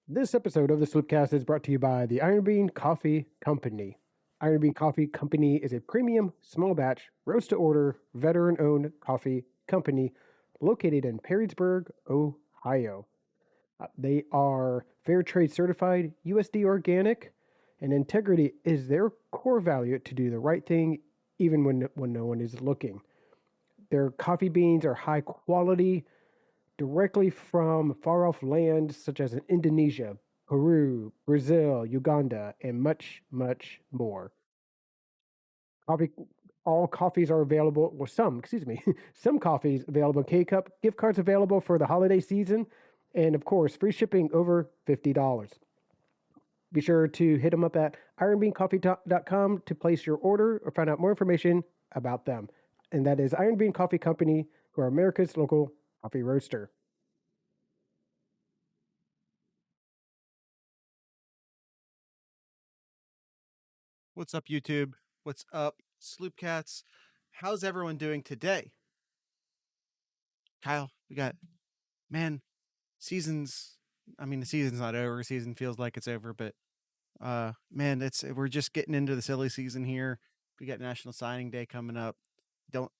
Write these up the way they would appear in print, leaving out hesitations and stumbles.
This episode of the Slipcast is brought to you by the Iron Bean Coffee Company. Iron Bean Coffee Company is a premium, small batch, roast to order, veteran owned coffee company located in Perrysburg, Ohio. They are fair trade certified, USD organic, and integrity is their core value to do the right thing even when no one is looking. Their coffee beans are high quality, directly from far off lands such as in Indonesia, Peru, Brazil, Uganda, and much, much more. Coffee, all coffees are available, well, some, excuse me, some coffees available K Cup, gift cards available for the holiday season, and of course, free shipping over $50. Be sure to hit them up at ironbeancoffee.com to place your order or find out more information about them. And that is Iron Bean Coffee Company, who are America's local coffee roaster. What's up, YouTube? What's up, Sloopcats? How's everyone doing today? Kyle, we got, man, season's, the season's not over. Season feels like it's over, but, man, we're just getting into the silly season here. We got National Signing Day coming up. Don't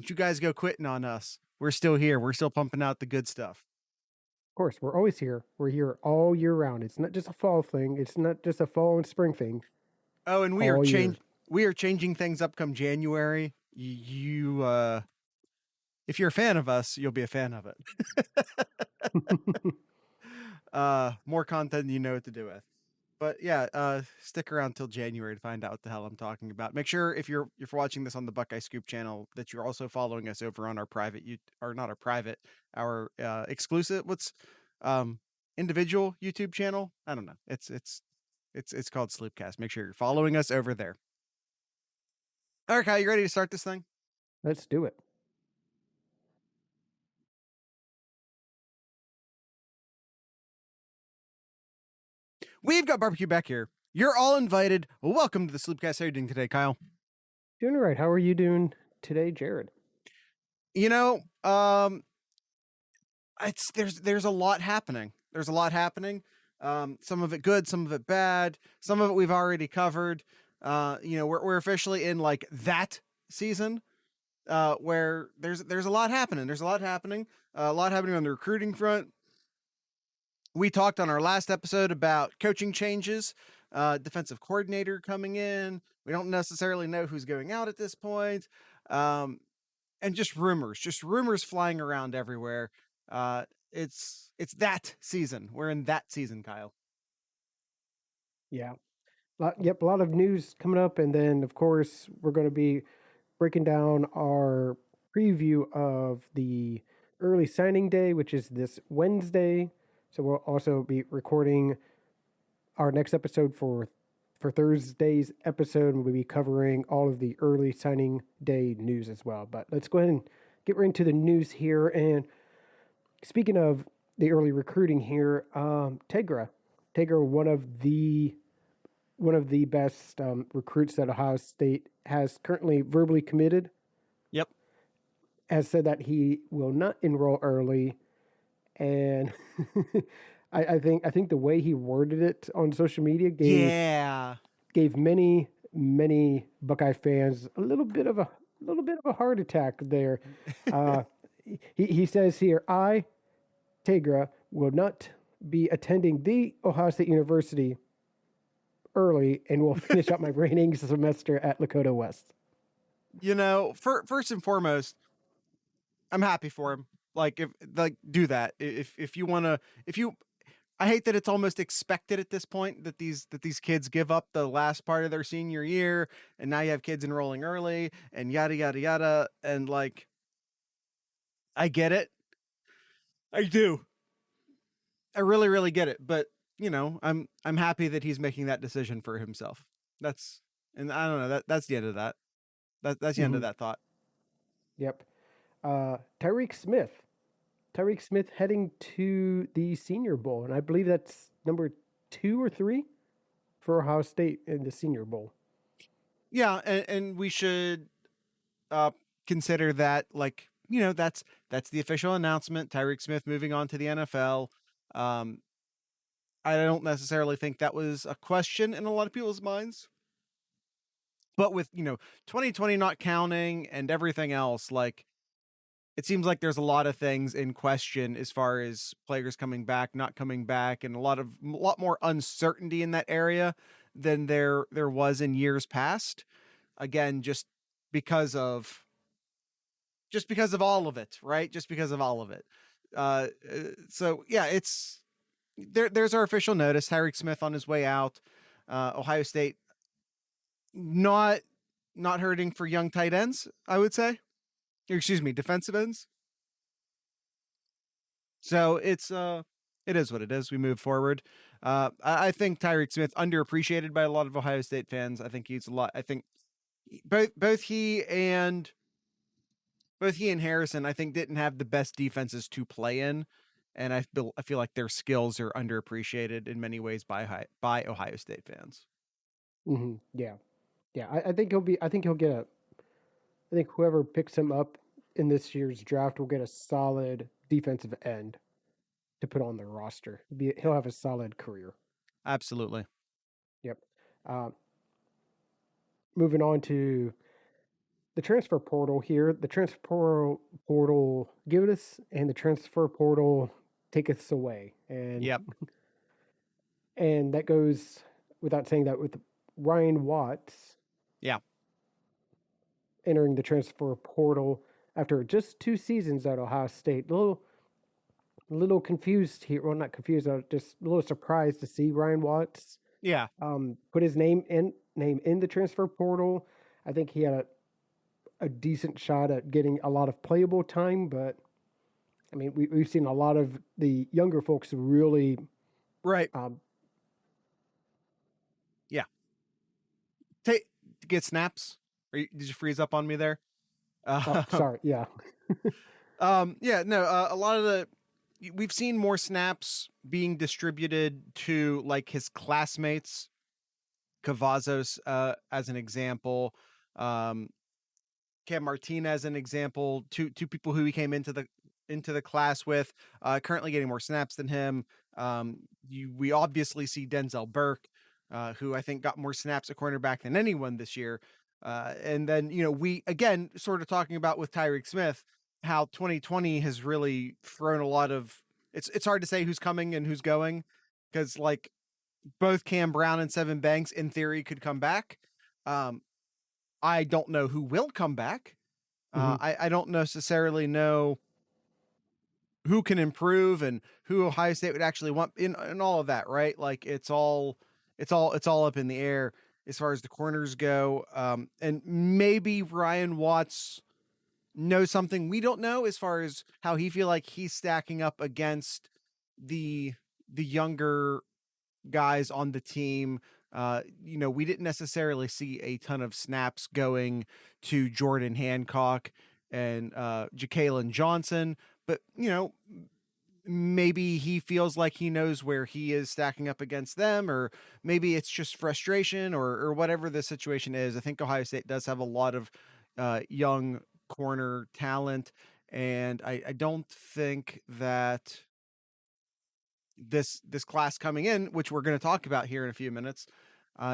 you guys go quitting on us. We're still here. We're still pumping out the good stuff. Of course, we're always here. We're here all year round. It's not just a fall thing. It's not just a fall and spring thing. Oh, and All year. we are changing things up come January. If you're a fan of us, you'll be a fan of it. More content you know what to do with. But yeah, stick around till January to find out what the hell I'm talking about. Make sure if you're watching this on the Buckeye Scoop channel that you're also following us over on our private our exclusive individual YouTube channel. I don't know. It's called Sleepcast. Make sure you're following us over there. All right, Kyle, you ready to start this thing? Let's do it. We've got barbecue back here. You're all invited. Welcome to the Sleepcast. How are you doing today, Kyle? Doing all right. How are you doing today, Jared? You know, there's a lot happening. There's a lot happening. Some of it good, some of it bad. Some of it we've already covered. We're officially in like that season where there's a lot happening. There's a lot happening. A lot happening on the recruiting front. We talked on our last episode about coaching changes, defensive coordinator coming in. We don't necessarily know who's going out at this point. And just rumors flying around everywhere. It's that season. We're in that season, Kyle. Yeah. Yep, a lot of news coming up. And then, of course, we're going to be breaking down our preview of the early signing day, which is this Wednesday. So we'll also be recording our next episode for Thursday's episode. We'll be covering all of the early signing day news as well. But let's go ahead and get right into the news here. And speaking of the early recruiting here, Tegra, one of the best recruits that Ohio State has currently verbally committed. Yep. Has said that he will not enroll early, and I think the way he worded it on social media gave many Buckeye fans a little bit of a heart attack there. He says here, I, Tegra, will not be attending the Ohio State University early and will finish up my reigning semester at Lakota West. First and foremost, I'm happy for him. Do that. If you want to, I hate that it's almost expected at this point that these kids give up the last part of their senior year, and now you have kids enrolling early and yada yada yada. And I get it. I do. I really, really get it. But I'm happy that he's making that decision for himself. And I don't know, that's the end of that. That's the end of that thought. Yep. Tyrek Smith heading to the Senior Bowl, and I believe that's number 2 or 3 for Ohio State in the Senior Bowl. Yeah, and we should consider that that's the official announcement. Tyrek Smith moving on to the NFL. I don't necessarily think that was a question in a lot of people's minds. But with, 2020 not counting and everything else, like, it seems like there's a lot of things in question as far as players coming back, not coming back, and a lot more uncertainty in that area than there was in years past. Again, just because of all of it, right? Just because of all of it. So yeah, there's our official notice. Tyrek Smith on his way out. Ohio State not hurting for young tight ends, I would say. Or, excuse me, defensive ends. So it is what it is. We move forward. I think Tyrek Smith underappreciated by a lot of Ohio State fans. I think he's a lot. I think both he and Harrison, I think, didn't have the best defenses to play in, and I feel like their skills are underappreciated in many ways by Ohio State fans. Yeah, yeah. I think he'll be. I think he'll get a. I think whoever picks him up in this year's draft will get a solid defensive end to put on their roster. He'll have a solid career. Absolutely. Yep. Moving on to the transfer portal here. The transfer portal giveth us, and the transfer portal taketh us away. And Yep. And that goes without saying that with Ryan Watts. Yeah. Entering the transfer portal after just 2 seasons at Ohio State. A little confused here. Well, not confused. Just a little surprised to see Ryan Watts. Yeah. Put his name in the transfer portal. I think he had a decent shot at getting a lot of playable time, but I mean, we've seen a lot of the younger folks really right. Yeah. Get snaps. Did you freeze up on me there? Sorry. Yeah. Yeah. No. A lot of we've seen more snaps being distributed to like his classmates. Cavazos, as an example. Cam Martinez, an example. Two people who he came into the class with, currently getting more snaps than him. We obviously see Denzel Burke, who I think got more snaps at cornerback than anyone this year. And then, we again sort of talking about with Tyrek Smith, how 2020 has really thrown a lot of it's hard to say who's coming and who's going, because like both Cam Brown and Sevyn Banks in theory could come back. I don't know who will come back. I don't necessarily know who can improve and who Ohio State would actually want in all of that, right? Like it's all up in the air as far as the corners go. And maybe Ryan Watts knows something we don't know as far as how he feel like he's stacking up against the younger guys on the team. We didn't necessarily see a ton of snaps going to Jordan Hancock and Ja'Kalen Johnson, but maybe he feels like he knows where he is stacking up against them, or maybe it's just frustration or whatever the situation is. I think Ohio State does have a lot of young corner talent, and I don't think that this class coming in, which we're going to talk about here in a few minutes,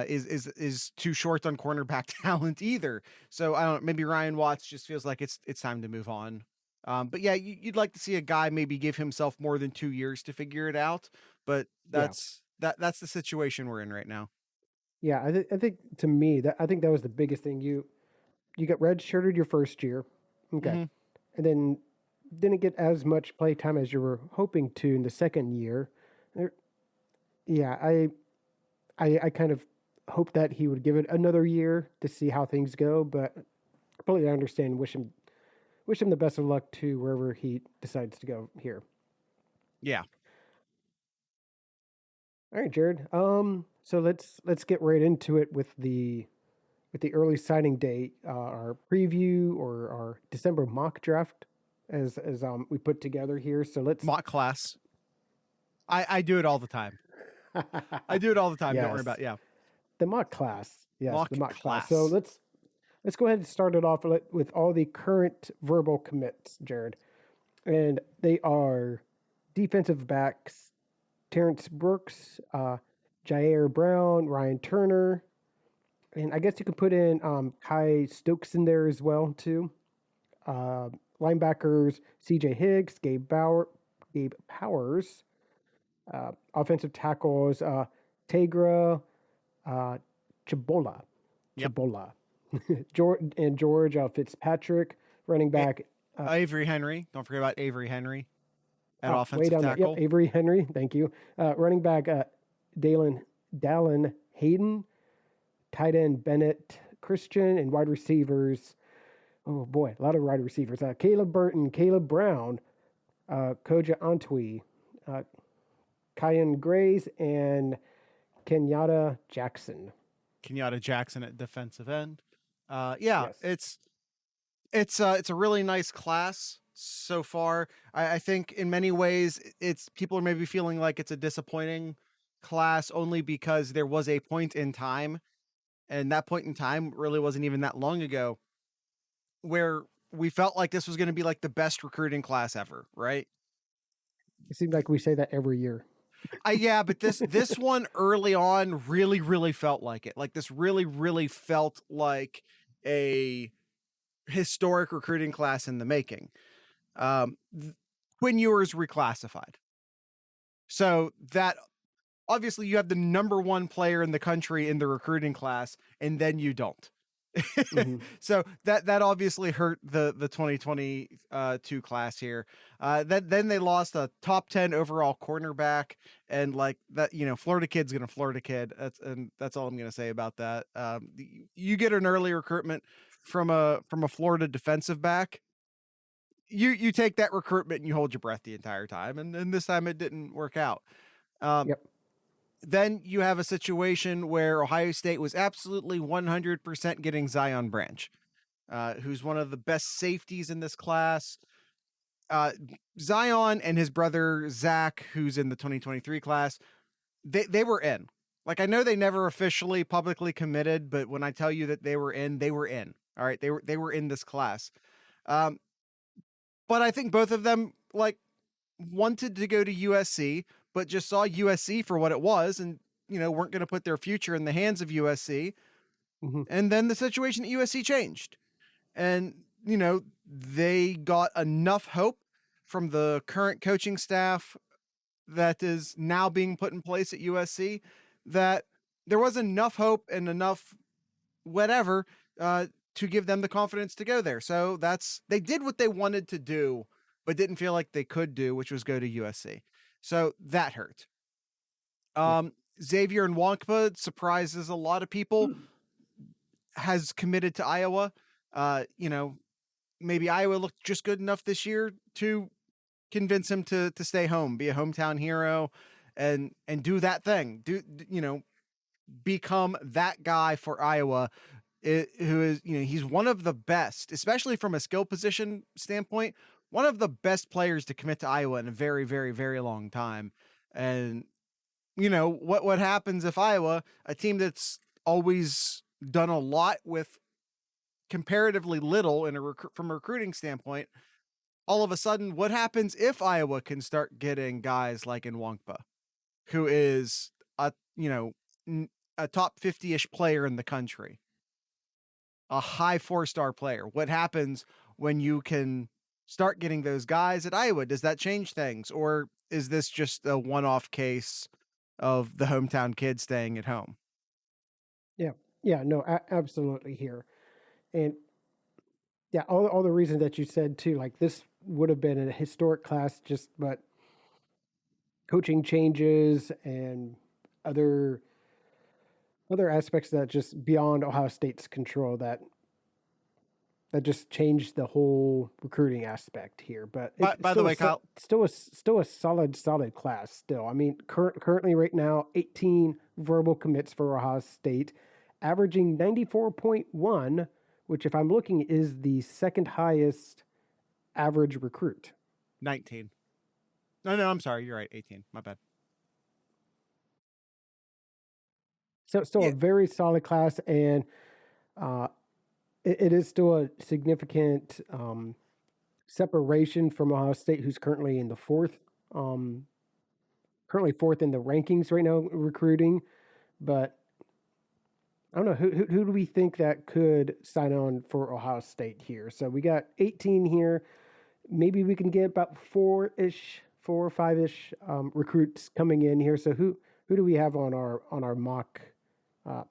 is too short on cornerback talent either. So I don't. Maybe Ryan Watts just feels like it's time to move on. But yeah, you'd like to see a guy maybe give himself more than 2 years to figure it out. But that's the situation we're in right now. Yeah, I think to me I think that was the biggest thing. You got redshirted your first year, okay, and then didn't get as much play time as you were hoping to in the second year. Yeah, I kind of hope that he would give it another year to see how things go, but completely understand. Wish him the best of luck to wherever he decides to go here. Yeah. All right, Jared. So let's get right into it with the early signing date, our preview or our December mock draft, as we put together here. So let's mock class. I do it all the time. I do it all the time. Yes. Don't worry about it. Yeah. The mock class. Yes, the mock class. So let's go ahead and start it off with all the current verbal commits, Jared. And they are defensive backs, Terrence Brooks, Jair Brown, Ryan Turner, and I guess you could put in Kai Stokes in there as well too. Linebackers C.J. Higgs, Gabe Powers. Offensive tackles Tegra Chabola. Yep. Chabola. George Fitzpatrick. Running back. Avery Henry. Don't forget about Avery Henry at Way offensive down there. tackle. Yep, Avery Henry. Thank you. Running back Dallin Hayden. Tight end Bennett Christian. And wide receivers. Oh boy, a lot of wide receivers. Caleb Burton, Caleb Brown, Koja Antwi, Kyan Grays, and Kenyatta Jackson. Kenyatta Jackson at defensive end. Yes. It's a really nice class so far. I think in many ways it's people are maybe feeling like it's a disappointing class only because there was a point in time, and that point in time really wasn't even that long ago, where we felt like this was going to be like the best recruiting class ever, right? It seems like we say that every year. Yeah, but this one early on really felt like it. Like this really felt like a historic recruiting class in the making. Quinn Ewers reclassified. So that obviously you have the number one player in the country in the recruiting class, and then you don't. Mm-hmm. So that obviously hurt the 2022 class here. Then they lost a top 10 overall cornerback, and like that, Florida kid's gonna Florida kid. That's all I'm gonna say about that. You get an early recruitment from a Florida defensive back. You take that recruitment and you hold your breath the entire time, and this time it didn't work out. Yep. Then you have a situation where Ohio State was absolutely 100% getting Zion Branch, who's one of the best safeties in this class. Zion and his brother Zach, who's in the 2023 class, they were in. Like, I know they never officially publicly committed, but when I tell you that they were in, they were in. All right, they were in this class. But I think both of them wanted to go to USC, but just saw USC for what it was and, weren't going to put their future in the hands of USC. Mm-hmm. And then the situation at USC changed. And, they got enough hope from the current coaching staff that is now being put in place at USC that there was enough hope and enough whatever to give them the confidence to go there. So they did what they wanted to do, but didn't feel like they could do, which was go to USC. So that hurt. Xavier Nwankpa surprises a lot of people, has committed to Iowa. Maybe Iowa looked just good enough this year to convince him to stay home, be a hometown hero, and do that thing. Become that guy for Iowa, who is, he's one of the best, especially from a skill position standpoint, one of the best players to commit to Iowa in a very, very, very long time. And, what happens if Iowa, a team that's always done a lot with comparatively little from a recruiting standpoint, all of a sudden, what happens if Iowa can start getting guys like Nwankpa, who is a top 50-ish player in the country, a high 4-star player? What happens when you can start getting those guys at Iowa? Does that change things? Or is this just a one-off case of the hometown kid staying at home? Yeah, no, absolutely here. And yeah, all the reasons that you said too, like this would have been a historic class, but coaching changes and other aspects that just beyond Ohio State's control that just changed the whole recruiting aspect here. But by the way, Kyle, still a solid class. Still, I mean, currently right now, 18 verbal commits for Ohio State, averaging 94.1, which, if I'm looking, is the second highest average recruit. 19. No, I'm sorry. You're right. 18. My bad. So still a very solid class, and it is still a significant separation from Ohio State, who's currently in the fourth currently fourth in the rankings right now recruiting, but I don't know who do we think that could sign on for Ohio State here. So we got 18 here. Maybe we can get about four or five ish recruits coming in here. So who do we have on our mock uh,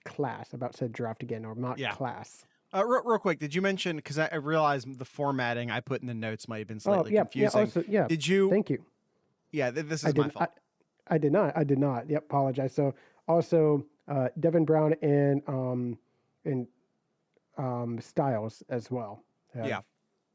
class? About said draft again, our mock class. Real quick, did you mention, because I realized the formatting I put in the notes might have been slightly confusing. Also, yeah. Did you? Thank you. Yeah, this is my fault. I did not. Yep, apologize. So also Devin Brown and Styles as well.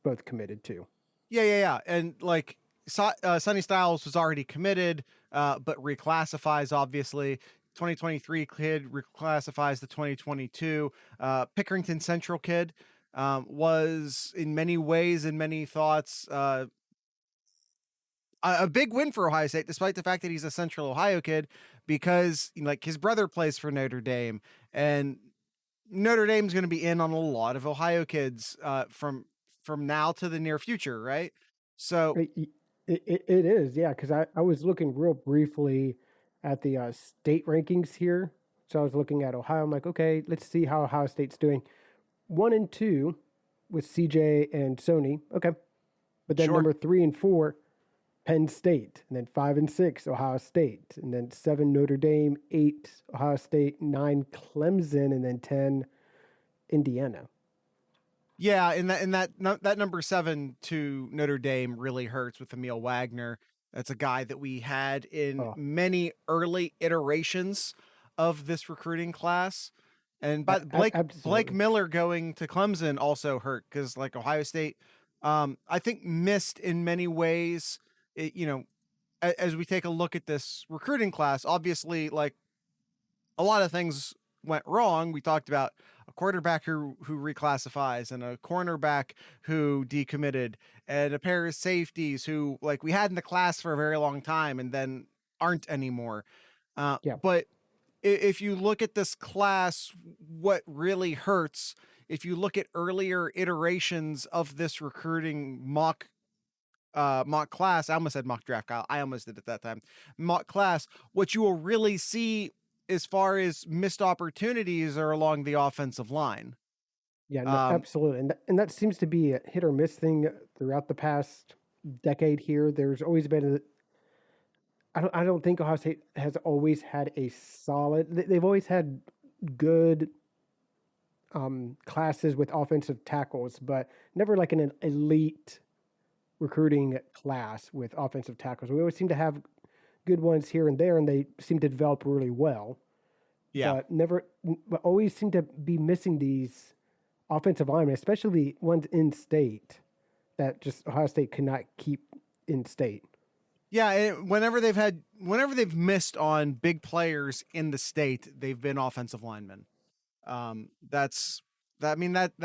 Both committed too. Yeah. And like Sonny Styles was already committed, but reclassifies obviously. 2023 kid reclassifies the 2022. Pickerington Central kid was in many ways, in many thoughts, a big win for Ohio State, despite the fact that he's a Central Ohio kid, because like his brother plays for Notre Dame, and Notre Dame's going to be in on a lot of Ohio kids from now to the near future, right? So it is, yeah, because I was looking real briefly at the state rankings here. So I was looking at Ohio. I'm like, okay, let's see how Ohio State's doing. 1 and 2 with CJ and Sony. Okay. But then number 3 and 4, Penn State. And then 5 and 6, Ohio State. And then 7, Notre Dame. 8, Ohio State. 9, Clemson. And then 10, Indiana. Yeah, and that number 7 to Notre Dame really hurts with Emile Wagner. That's a guy that we had in many early iterations of this recruiting class. And but Blake Miller going to Clemson also hurt, because like Ohio State, I think missed in many ways. As we take a look at this recruiting class, obviously like a lot of things went wrong. We talked about a quarterback who reclassifies, and a cornerback who decommitted, and a pair of safeties who like we had in the class for a very long time and then aren't anymore. But if you look at this class, what really hurts, if you look at earlier iterations of this recruiting mock class, I almost said mock draft, Kyle. I almost did it that time. Mock class, what you will really see as far as missed opportunities are along the offensive line. Yeah, no, absolutely. And that seems to be a hit or miss thing throughout the past decade here. There's always been I don't think Ohio State has always had a solid. They've always had good classes with offensive tackles, but never like an elite recruiting class with offensive tackles. We always seem to have good ones here and there, and they seem to develop really well. Yeah, but always seem to be missing these offensive linemen, especially ones in state that just Ohio State cannot keep in state. Yeah, and whenever they've missed on big players in the state, they've been offensive linemen. That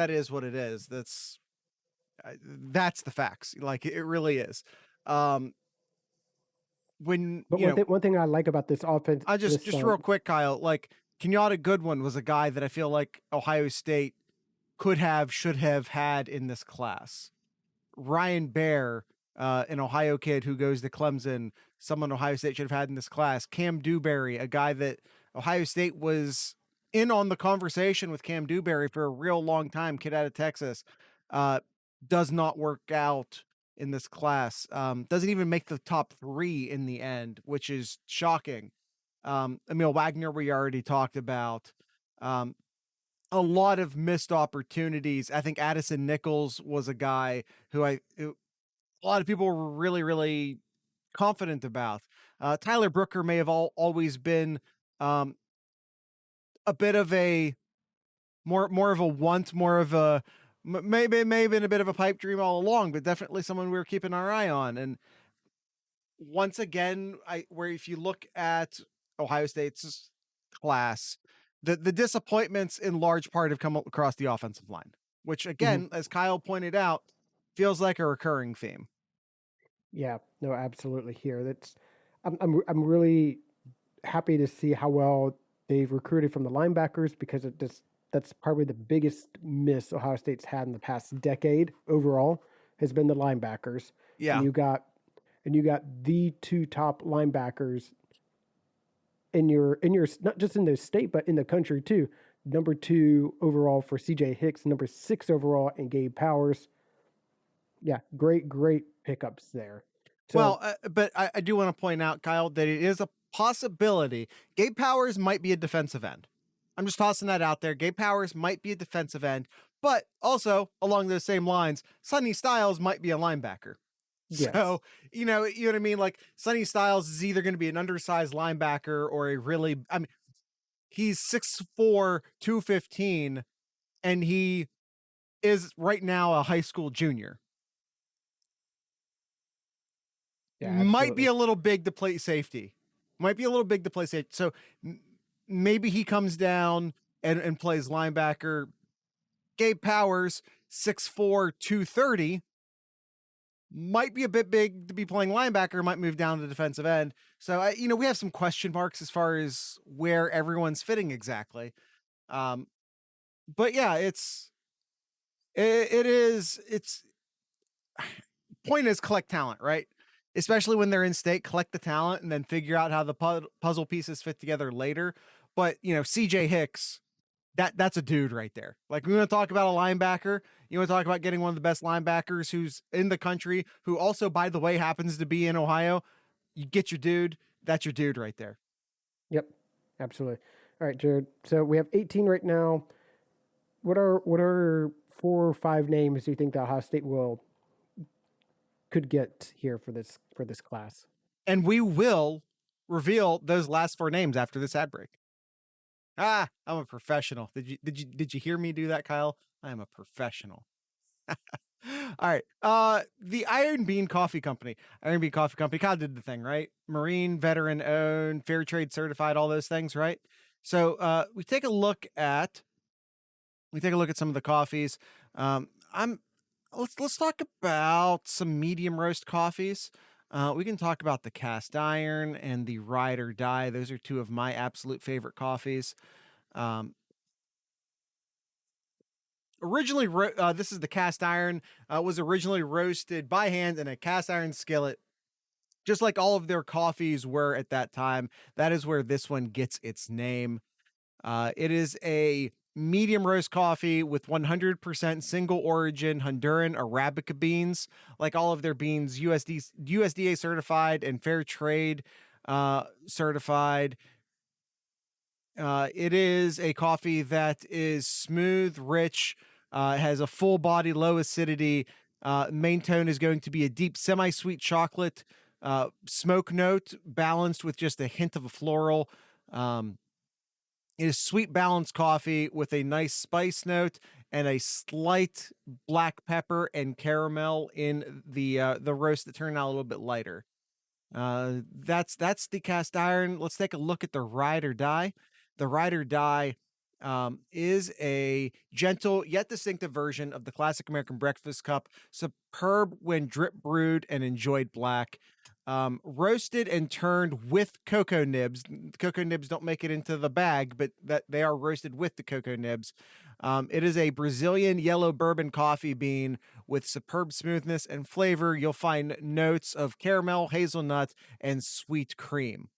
is what it is. That's the facts. Like it really is. One thing I like about this offense, just real quick, Kyle, like Kenyatta Goodwin was a guy that I feel like Ohio State should have had in this class. Ryan Baer, an Ohio kid who goes to Clemson, someone Ohio State should have had in this class. Cam Dewberry, a guy that Ohio State was in on the conversation with Cam Dewberry for a real long time, kid out of Texas, does not work out in this class. Doesn't even make the top 3 in the end, which is shocking. Emile Wagner, we already talked about. A lot of missed opportunities. I think Addison Nichols was a guy who a lot of people were really, really confident about. Tyler Brooker may have always been a bit of a more of a want, more of a may have been a bit of a pipe dream all along, but definitely someone we were keeping our eye on. And once again, where if you look at Ohio State's class, the disappointments in large part have come across the offensive line, which again, as Kyle pointed out, feels like a recurring theme. Yeah, no, absolutely. Here, I'm really happy to see how well they've recruited from the linebackers, because that's probably the biggest miss Ohio State's had in the past decade overall has been the linebackers. Yeah, and you got and you got the two top linebackers in your not just in the state but in the country too. Number 2 overall for CJ Hicks, number 6 overall in Gabe Powers. Yeah, great pickups there. So, Well, but I do want to point out, Kyle, that it is a possibility. Gabe Powers might be a defensive end. I'm just tossing that out there. Gabe Powers might be a defensive end, but also along those same lines, Sonny Styles might be a linebacker. yes. So, you know what I mean? Like Sonny Styles is either going to be an undersized linebacker or a really, I mean, he's 6'4", 215, and he is right now a high school junior. Yeah, Might be absolutely. a little big to play safety. Might be a little big to play safety. So maybe he comes down and plays linebacker. Gabe Powers, 6'4", 230, might be a bit big to be playing linebacker, might move down to defensive end. So, we have some question marks as far as where everyone's fitting exactly. But yeah, it's point is collect talent, right? Especially when they're in state, collect the talent and then figure out how the puzzle pieces fit together later. But, CJ Hicks, that's a dude right there. Like, we want to talk about a linebacker. You want to talk about getting one of the best linebackers who's in the country, who also, by the way, happens to be in Ohio. You get your dude. That's your dude right there. Yep, absolutely. All right, Jared. So we have 18 right now. What are 4 or 5 names you think that Ohio State could get here for this class? And we will reveal those last 4 names after this ad break. I'm a professional. Did you hear me do that, Kyle? I am a professional. All right. The Iron Bean Coffee Company. Iron Bean Coffee Company kind of did the thing, right? Marine, veteran owned, fair trade certified, all those things, right? So we take a look at some of the coffees. Let's talk about some medium roast coffees. We can talk about the cast iron and the ride or die. Those are 2 of my absolute favorite coffees. Originally, this is the cast iron. Was originally roasted by hand in a cast iron skillet, just like all of their coffees were at that time. That is where this one gets its name. It is a medium roast coffee with 100% single origin Honduran Arabica beans. Like all of their beans, USDA certified and fair trade certified. It is a coffee that is smooth, rich, has a full body, low acidity. Main tone is going to be a deep semi-sweet chocolate smoke note balanced with just a hint of a floral. It is sweet balanced coffee with a nice spice note and a slight black pepper and caramel in the roast that turned out a little bit lighter. That's the cast iron. Let's take a look at the ride or die. The ride or die is a gentle yet distinctive version of the classic American breakfast cup, superb when drip brewed and enjoyed black. Roasted and turned with cocoa nibs. Cocoa nibs don't make it into the bag, but that they are roasted with the cocoa nibs. It is a Brazilian yellow bourbon coffee bean with superb smoothness and flavor. You'll find notes of caramel, hazelnut, and sweet cream.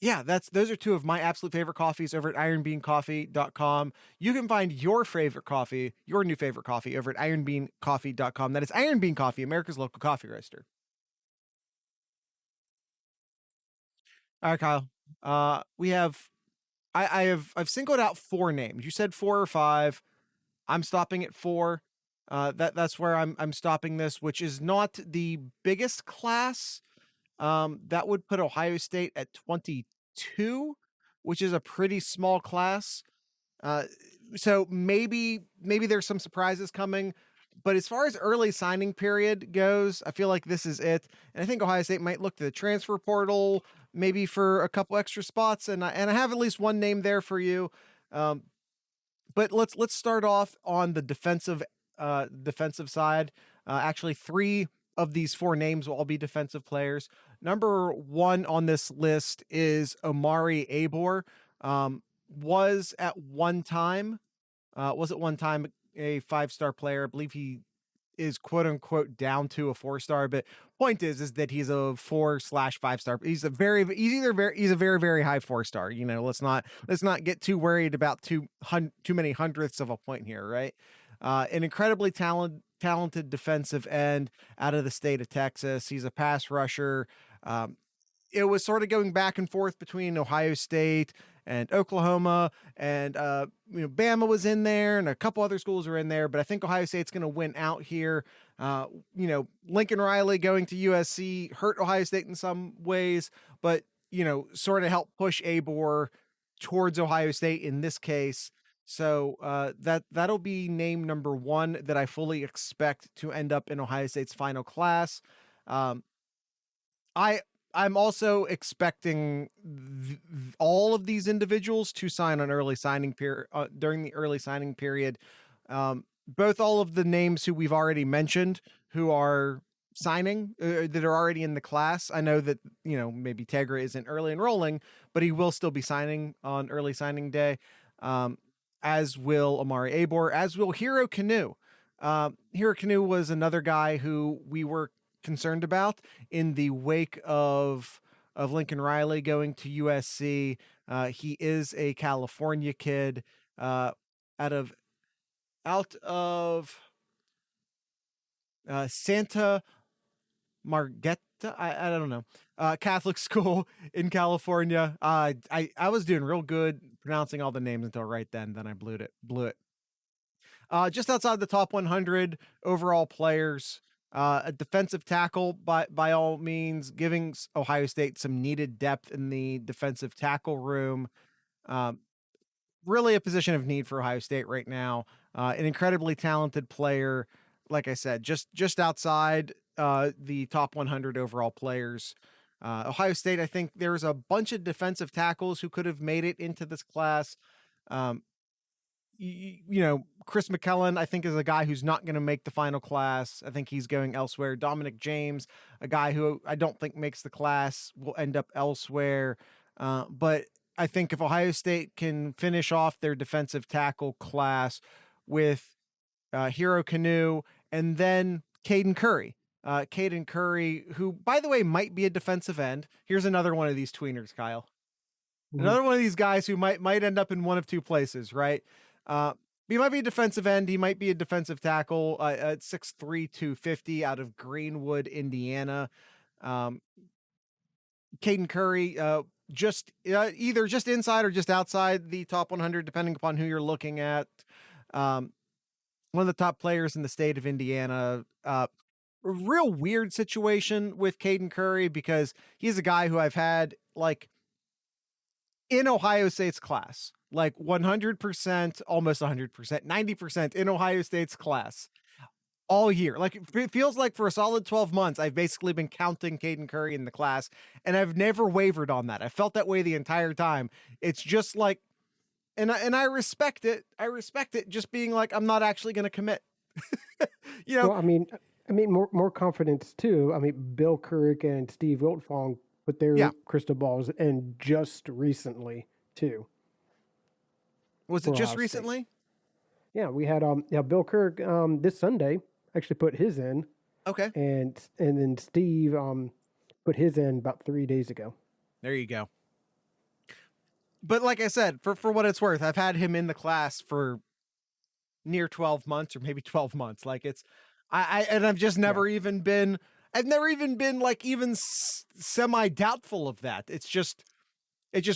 Yeah, those are 2 of my absolute favorite coffees over at ironbeancoffee.com. You can find your favorite coffee, your new favorite coffee over at ironbeancoffee.com. That is Iron Bean Coffee, America's local coffee roaster. All right, Kyle. I've singled out 4 names. You said 4 or 5. I'm stopping at 4. That's where I'm stopping this, which is not the biggest class. That would put Ohio State at 22, which is a pretty small class. So maybe there's some surprises coming, but as far as early signing period goes, I feel like this is it. And I think Ohio State might look to the transfer portal maybe for a couple extra spots, and I have at least one name there for you. But let's start off on the defensive side. Actually, 3 of these 4 names will all be defensive players. Number 1 on this list is Omari Abor. Was at one time a 5-star player. I believe he is quote unquote down to a 4-star, but point is that he's a 4/5-star. He's a very very high 4-star. You know, let's not get too worried about too many hundredths of a point here, right? An incredibly talented defensive end out of the state of Texas. He's a pass rusher. It was sort of going back and forth between Ohio State and Oklahoma, and Bama was in there, and a couple other schools are in there. But I think Ohio State's going to win out here. Lincoln Riley going to USC hurt Ohio State in some ways, but sort of helped push ABOR towards Ohio State in this case. So that'll be name number 1 that I fully expect to end up in Ohio State's final class. I'm also expecting all of these individuals to sign on early signing period during the early signing period. Both all of the names who we've already mentioned who are signing that are already in the class. I know that maybe Tegra isn't early enrolling, but he will still be signing on early signing day. As will Amari Abor, as will Hero Canoe. Hero Canoe was another guy who we were concerned about in the wake of Lincoln Riley going to USC. He is a California kid out of Santa Margetta. I don't know. Catholic school in California. I was doing real good pronouncing all the names until right then I blew it. Just outside the top 100 overall players. A defensive tackle by all means, giving Ohio State some needed depth in the defensive tackle room. Really a position of need for Ohio State right now. An incredibly talented player, like I said, just outside the top 100 overall players. Ohio State, I think there's a bunch of defensive tackles who could have made it into this class. Chris McKellen, I think, is a guy who's not going to make the final class. I think he's going elsewhere. Dominic James, a guy who I don't think makes the class, will end up elsewhere. But I think if Ohio State can finish off their defensive tackle class with Hero Canoe and then Cayden Curry. Cayden Curry, who, by the way, might be a defensive end. Here's another one of these tweeners, Kyle. Another one of these guys who might end up in one of two places, right? He might be a defensive end. He might be a defensive tackle at 6'3", 250 out of Greenwood, Indiana. Cayden Curry, either just inside or just outside the top 100, depending upon who you're looking at. One of the top players in the state of Indiana. A real weird situation with Cayden Curry because he's a guy who I've had in Ohio State's class, 100%, almost 100%, 90% in Ohio State's class all year. It feels like for a solid 12 months, I've basically been counting Cayden Curry in the class, and I've never wavered on that. I felt that way the entire time. It's just and I respect it. I respect it just being I'm not actually going to commit. Well, I mean, more confidence too. I mean, Bill Kurrick and Steve Wiltfong put their crystal balls in just recently too. Was it just recently? Yeah, we had Bill Kurrick this Sunday actually put his in. Okay. And then Steve put his in about 3 days ago. There you go. But like I said, for what it's worth, I've had him in the class for near 12 months or maybe 12 months. I've just never even been even semi-doubtful of that. It's just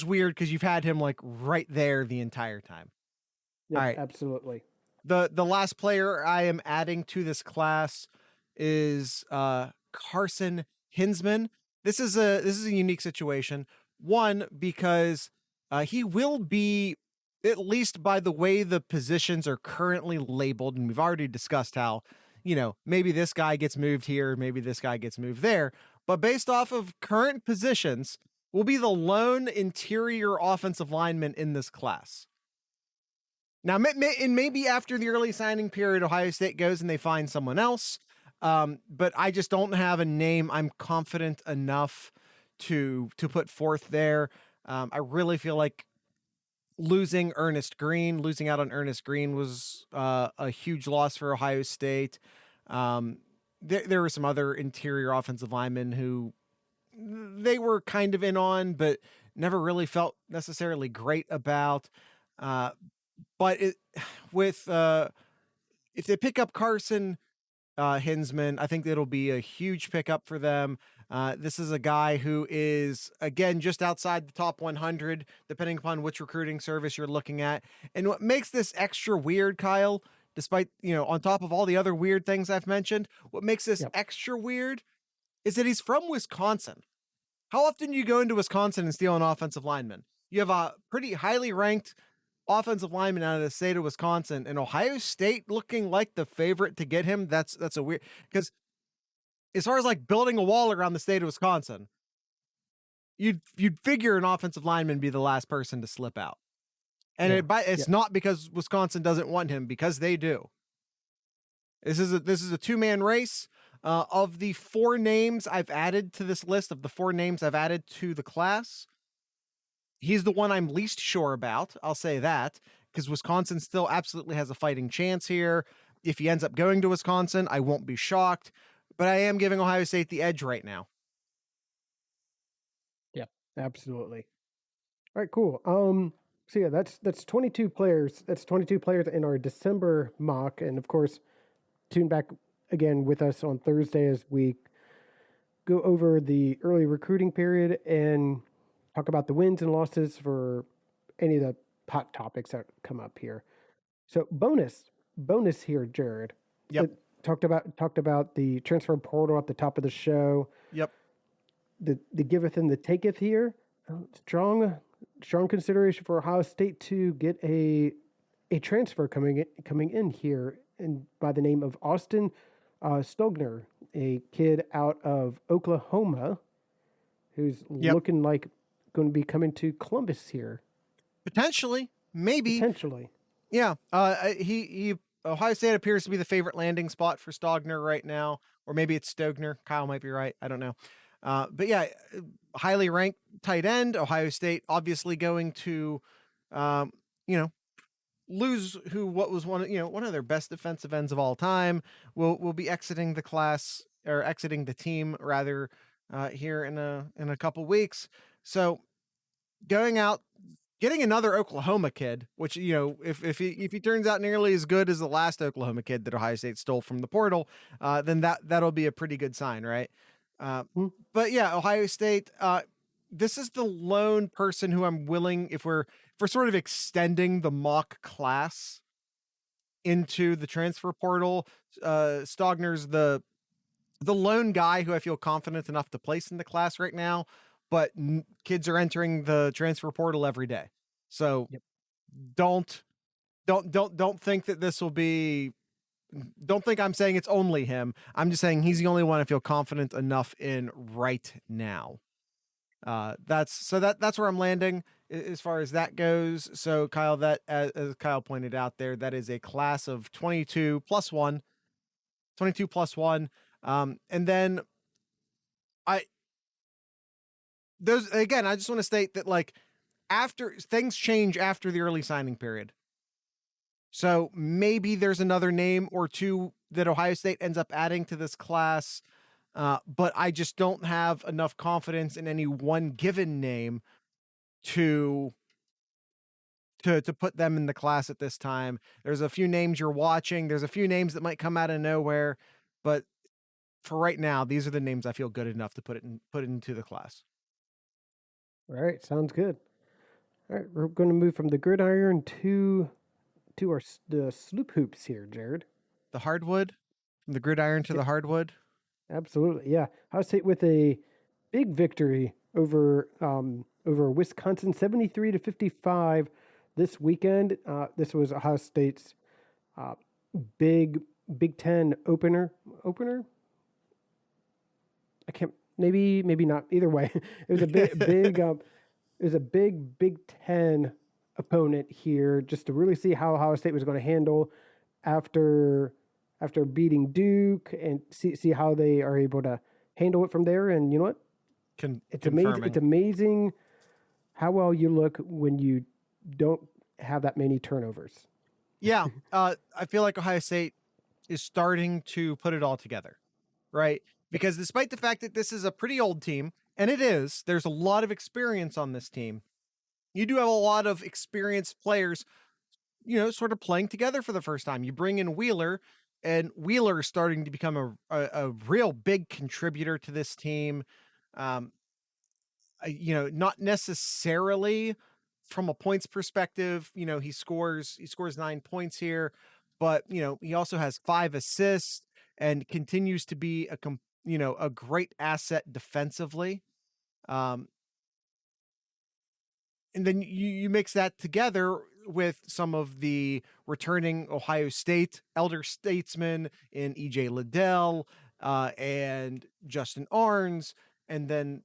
weird because you've had him right there the entire time. Yes, all right. Absolutely. The last player I am adding to this class is Carson Hinsman. This is a unique situation. One, because he will be, at least by the way the positions are currently labeled, and we've already discussed how, maybe this guy gets moved here, maybe this guy gets moved there, but based off of current positions, will be the lone interior offensive lineman in this class. Now, maybe after the early signing period, Ohio State goes and they find someone else, but I just don't have a name I'm confident enough to put forth there. I really feel like losing out on Ernest Green was a huge loss for Ohio State. There were some other interior offensive linemen who they were kind of in on, but never really felt necessarily great about. But with if they pick up Carson Hinsman, I think it'll be a huge pickup for them. This is a guy who is, again, just outside the top 100, depending upon which recruiting service you're looking at. And what makes this extra weird, Kyle, despite, on top of all the other weird things I've mentioned, what makes this extra weird is that he's from Wisconsin. How often do you go into Wisconsin and steal an offensive lineman? You have a pretty highly ranked offensive lineman out of the state of Wisconsin, and Ohio State looking like the favorite to get him. That's a weird, because as far as like building a wall around the state of Wisconsin, you'd figure an offensive lineman be the last person to slip out. And it's not because Wisconsin doesn't want him, because they do. This is a two-man race. Of the 4 names I've added to this list, of the 4 names I've added to the class, he's the one I'm least sure about. I'll say that, because Wisconsin still absolutely has a fighting chance here. If he ends up going to Wisconsin, I won't be shocked, but I am giving Ohio State the edge right now. Yep, absolutely. All right, cool. So yeah, that's 22 players. That's 22 players in our December mock, and of course, tune back again with us on Thursday as we go over the early recruiting period and talk about the wins and losses for any of the hot topics that come up here. So bonus here, Jared. Yep. Talked about the transfer portal at the top of the show. Yep. The giveth and the taketh here. Strong consideration for Ohio State to get a transfer coming in here, and by the name of Austin Stogner, a kid out of Oklahoma, who's looking like going to be coming to Columbus here. Potentially, maybe. Yeah. Ohio State appears to be the favorite landing spot for Stogner right now, or maybe it's Stogner. Kyle might be right. I don't know. But yeah, highly ranked tight end. Ohio State obviously going to, lose what was one of their best defensive ends of all time. Will be exiting the class, or exiting the team rather, here in a couple weeks. So going out, getting another Oklahoma kid, which, if he turns out nearly as good as the last Oklahoma kid that Ohio State stole from the portal, then that'll be a pretty good sign, right? But yeah, Ohio State, this is the lone person who I'm willing, if we're sort of extending the mock class into the transfer portal, Stogner's the lone guy who I feel confident enough to place in the class right now, but kids are entering the transfer portal every day. So don't think that this will be, don't think I'm saying it's only him. I'm just saying he's the only one I feel confident enough in right now. That's where I'm landing as far as that goes. So Kyle, that as Kyle pointed out there, that is a class of 22 plus 1. And then I just want to state that, like, after things change after the early signing period. So maybe there's another name or two that Ohio State ends up adding to this class. But I just don't have enough confidence in any one given name to put them in the class at this time. There's a few names you're watching. There's a few names that might come out of nowhere, but for right now, these are the names I feel good enough to put into the class. All right, sounds good. All right, we're going to move from the gridiron to the sloop hoops here, Jared. The hardwood, from the gridiron to the hardwood. Absolutely, yeah. Ohio State with a big victory over Wisconsin, 73-55 this weekend. This was Ohio State's Big Ten opener. I can't. Maybe not. Either way, it was a big Big Ten opponent here, just to really see how Ohio State was going to handle after beating Duke, and see how they are able to handle it from there. And you know what? It's amazing. It's amazing how well you look when you don't have that many turnovers. Yeah, I feel like Ohio State is starting to put it all together, right? Because despite the fact that this is a pretty old team, and it is, there's a lot of experience on this team. You do have a lot of experienced players, sort of playing together for the first time. You bring in Wheeler, and Wheeler is starting to become a real big contributor to this team. Um, not necessarily from a points perspective. He scores 9 points here, but he also has 5 assists and continues to be a great asset defensively. Um, and then you mix that together with some of the returning Ohio State elder statesmen in EJ Liddell and Justin Arns, and then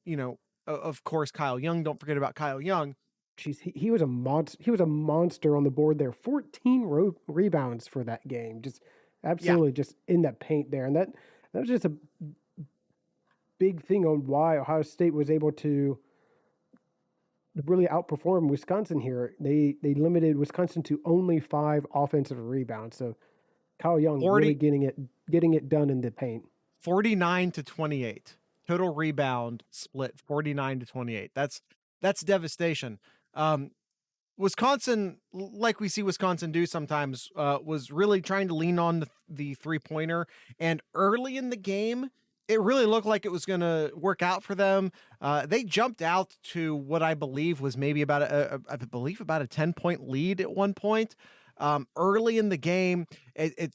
of course Kyle Young. Don't forget about Kyle Young. Jeez, he was a monster. He was a monster on the board there. 14 rebounds for that game. Just absolutely just in that paint there, and that was just a big thing on why Ohio State was able to really outperform Wisconsin here. They limited Wisconsin to only 5 offensive rebounds. So Kyle Young really getting it done in the paint. 49-28 total rebound split. 49-28. That's devastation. Wisconsin, like we see Wisconsin do sometimes, was really trying to lean on the 3-pointer, and early in the game, it really looked like it was going to work out for them. They jumped out to what I believe was maybe about a 10-point lead at one point. Early in the game, it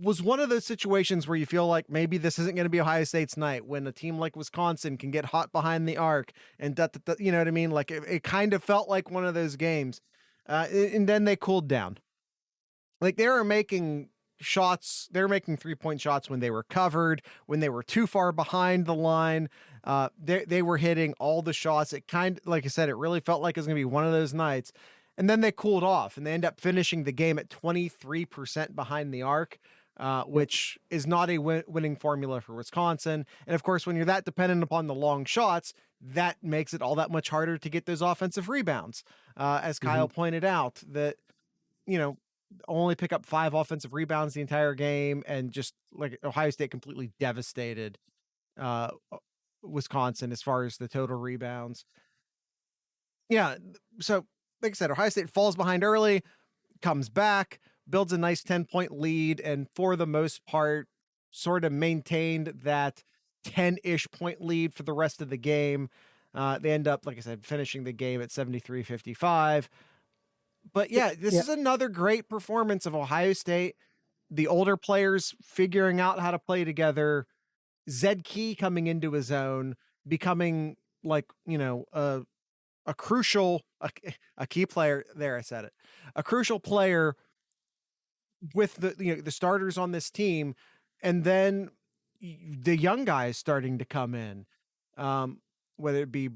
was one of those situations where you feel like maybe this isn't going to be Ohio State's night, when a team like Wisconsin can get hot behind the arc and you know what I mean? Like it kind of felt like one of those games. And then they cooled down. Like they were making shots. They were making 3-point shots when they were covered, when they were too far behind the line. They were hitting all the shots. It like I said, it really felt like it was going to be one of those nights. And then they cooled off and they end up finishing the game at 23% behind the arc. Which is not a winning formula for Wisconsin. And of course, when you're that dependent upon the long shots, that makes it all that much harder to get those offensive rebounds. As Kyle pointed out, that, only pick up 5 offensive rebounds the entire game, and just like Ohio State completely devastated Wisconsin as far as the total rebounds. Yeah. So like I said, Ohio State falls behind early, comes back, builds a nice 10-point lead, and for the most part, sort of maintained that 10-ish point lead for the rest of the game. They end up, like I said, finishing the game at 73-55. But this is another great performance of Ohio State. The older players figuring out how to play together. Zed Key coming into his own, becoming like, a crucial, a key player. There, I said it. A crucial player with the starters on this team, and then the young guys starting to come in, whether it be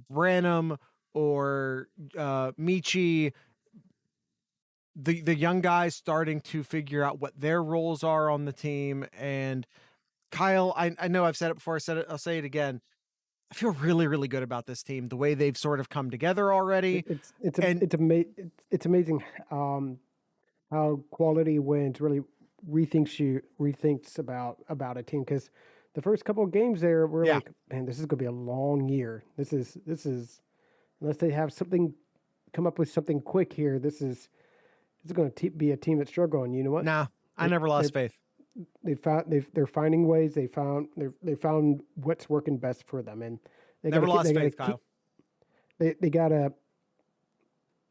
Branham or Michi, the young guys starting to figure out what their roles are on the team. And Kyle, I know I've said it before, I'll say it again. I feel really, really good about this team, the way they've sort of come together already. It's amazing how quality wins really rethinks about a team, because the first couple of games there were like, man, this is going to be a long year. This is unless they have something, come up with something quick here. This is going to be a team that's struggling. You know what? Nah, I never lost faith. They're finding ways. They found what's working best for them, and they never lost faith, Kyle. They gotta.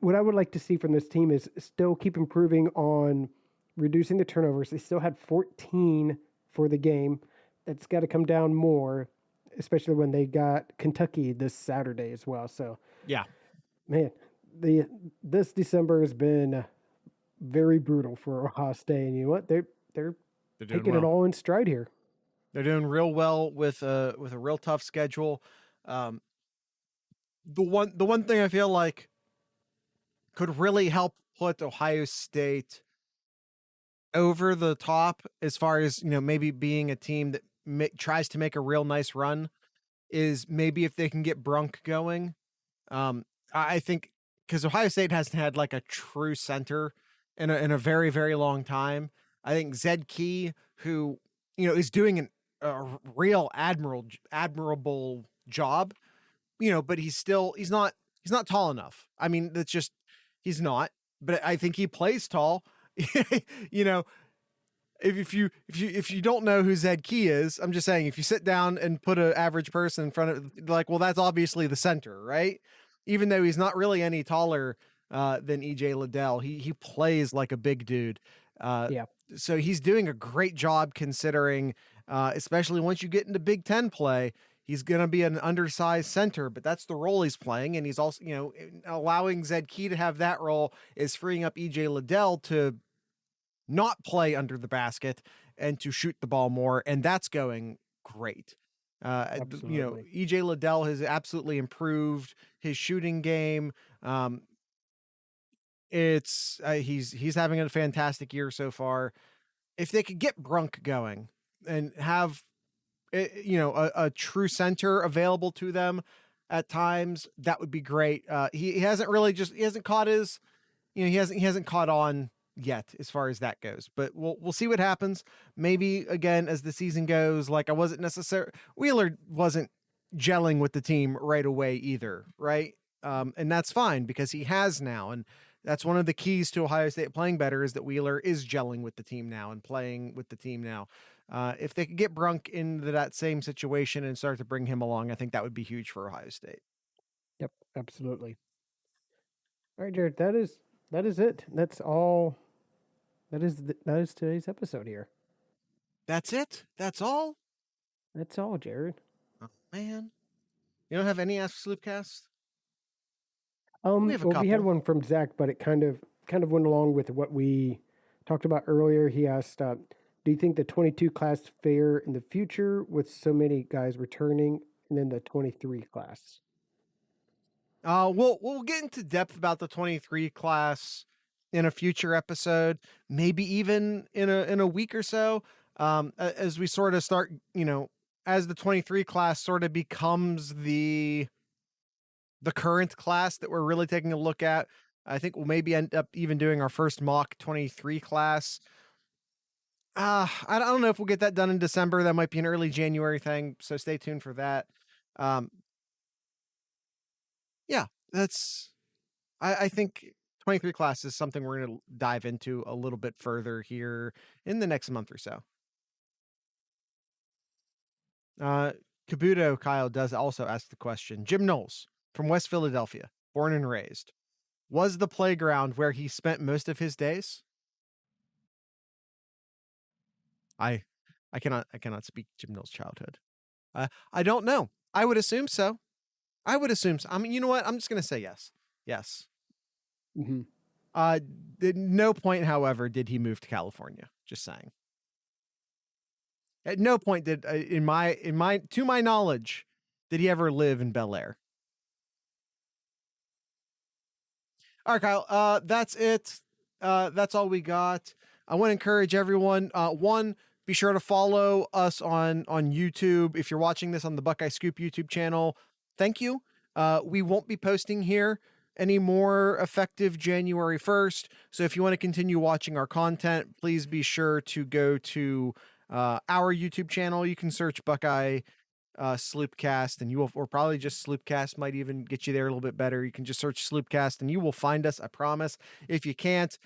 What I would like to see from this team is still keep improving on reducing the turnovers. They still had 14 for the game. That's got to come down more, especially when they got Kentucky this Saturday as well. So yeah, man, this December has been very brutal for Ohio State, and you know what? They're taking it all in stride here. They're doing real well with a real tough schedule. The one thing I feel like could really help put Ohio State over the top, as far as, maybe being a team that tries to make a real nice run, is maybe if they can get Brunk going. I think, because Ohio State hasn't had like a true center in a very, very long time. I think Zed Key, who, is doing a real admirable job, but he's not tall enough. I mean, that's just, he's not, but I think he plays tall. you know, if you don't know who Zed Key is, I'm just saying, if you sit down and put an average person in front of, like, well, that's obviously the center, right? Even though he's not really any taller than EJ Liddell, he plays like a big dude. Yeah. So he's doing a great job considering, especially once you get into Big Ten play, he's going to be an undersized center, but that's the role he's playing. And he's also, allowing Zed Key to have that role is freeing up EJ Liddell to not play under the basket and to shoot the ball more. And that's going great. Absolutely. EJ Liddell has absolutely improved his shooting game. He's having a fantastic year so far. If they could get Brunk going and have a true center available to them at times, that would be great. He hasn't caught his, he hasn't caught on yet as far as that goes, but we'll see what happens. Maybe again as the season goes, like Wheeler wasn't gelling with the team right away either, right? And that's fine because he has now, and that's one of the keys to Ohio State playing better is that Wheeler is gelling with the team now and playing with the team now. If they could get Brunk into that same situation and start to bring him along, I think that would be huge for Ohio State. Yep, absolutely. All right, Jared, that is it. That's all. That is today's episode here. That's it. That's all. That's all, Jared. Oh, man, you don't have any Ask Sloopcast? We had one from Zach, but it kind of went along with what we talked about earlier. He asked, "Do you think the 22 class fair in the future with so many guys returning, and then the 23 class?" We'll get into depth about the 23 class in a future episode, maybe even in a week or so, as we sort of start, as the 23 class sort of becomes the current class that we're really taking a look at. I think we'll maybe end up even doing our first mock 23 class. I don't know if we'll get that done in December. That might be an early January thing, so stay tuned for that. Yeah, I think 23 class is something we're going to dive into a little bit further here in the next month or so. Kabuto Kyle does also ask the question. Jim Knowles from West Philadelphia, born and raised, was the playground where he spent most of his days? I cannot speak Jim Knowles' childhood. I don't know. I would assume so. I mean, you know what? I'm just going to say yes. Yes. Mm-hmm. At no point, however, did he move to California. Just saying. At no point did, to my knowledge, did he ever live in Bel Air. All right, Kyle. That's it. That's all we got. I want to encourage everyone. One, be sure to follow us on YouTube. If you're watching this on the Buckeye Scoop YouTube channel, thank you. We won't be posting here anymore effective January 1st. So if you want to continue watching our content, please be sure to go to our YouTube channel. You can search Buckeye Sloopcast, and or probably just Sloopcast might even get you there a little bit better. You can just search Sloopcast and you will find us, I promise. If you can't,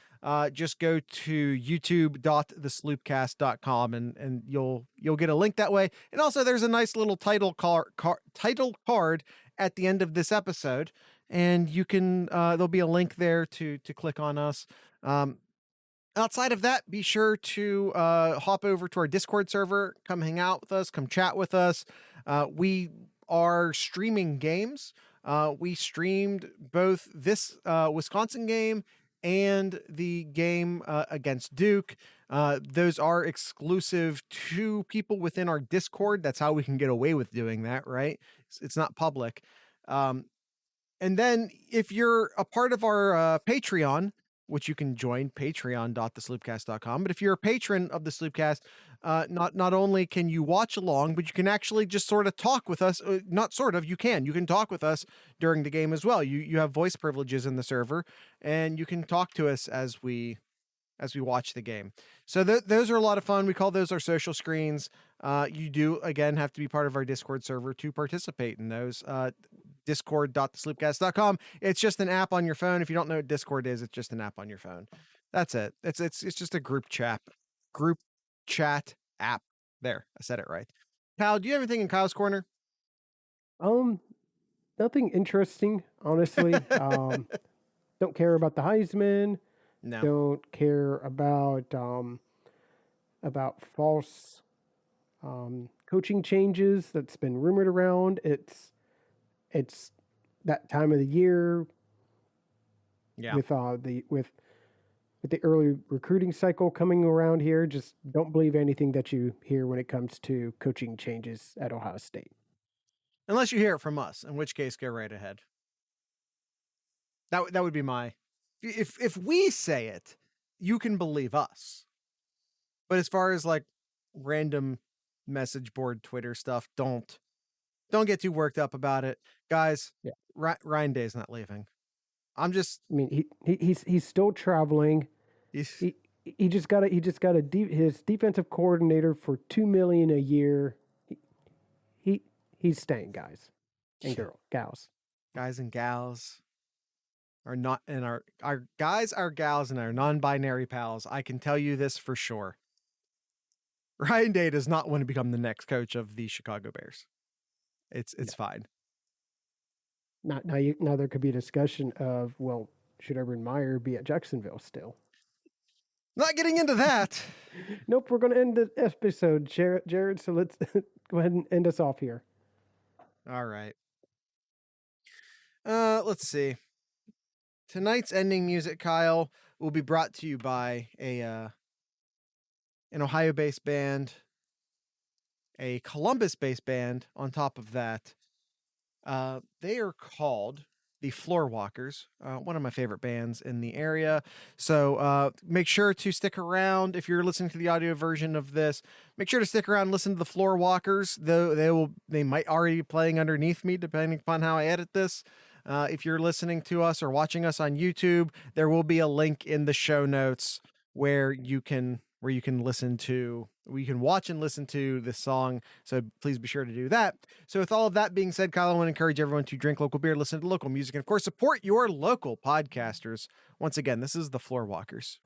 just go to youtube.thesloopcast.com and you'll get a link that way. And also there's a nice little title card at the end of this episode, and you can there'll be a link there to click on us. Outside of that, be sure to hop over to our Discord server, come hang out with us, come chat with us. We are streaming games. We streamed both this Wisconsin game and the game against Duke. Those are exclusive to people within our Discord. That's how we can get away with doing that, right? It's not public. And then if you're a part of our Patreon, which you can join, patreon.thesloopcast.com. But if you're a patron of the Sloopcast, not only can you watch along, but you can actually just sort of talk with us. You can talk with us during the game as well. You have voice privileges in the server, and you can talk to us as we as we watch the game. So those are a lot of fun. We call those our social screens. You do, again, have to be part of our Discord server to participate in those. Discord.thesloopcast.com. It's just an app on your phone. If you don't know what Discord is, it's just an app on your phone. That's it. It's just a group chat app. There, I said it right. Kyle, do you have anything in Kyle's corner? Nothing interesting, honestly. Don't care about the Heisman. No. Don't care about false coaching changes that's been rumored around. It's that time of the year. Yeah. With the early recruiting cycle coming around here, just don't believe anything that you hear when it comes to coaching changes at Ohio State. Unless you hear it from us, in which case, go right ahead. That would be my... If we say it, you can believe us. But as far as like random message board Twitter stuff, don't get too worked up about it. Guys, yeah. Ryan Day's not leaving. I mean, he's still traveling. He just got his defensive coordinator for $2 million a year. He's staying, guys and gals. Guys and gals are not, and our guys, our gals, and our non-binary pals. I can tell you this for sure. Ryan Day does not want to become the next coach of the Chicago Bears. It's fine. Now there could be a discussion of, well, should Urban Meyer be at Jacksonville still? Not getting into that. Nope, we're going to end the episode, Jared. So let's go ahead and end us off here. All right. Let's see. Tonight's ending music, Kyle, will be brought to you by an Ohio-based band, a Columbus-based band. On top of that, they are called the Floor Walkers, one of my favorite bands in the area. So make sure to stick around. If you're listening to the audio version of this, make sure to stick around and listen to the Floor Walkers. Though they might already be playing underneath me, depending upon how I edit this. If you're listening to us or watching us on YouTube, there will be a link in the show notes where you can watch and listen to this song. So please be sure to do that. So with all of that being said, Kyle, I want to encourage everyone to drink local beer, listen to local music, and of course, support your local podcasters. Once again, this is the Floor Walkers.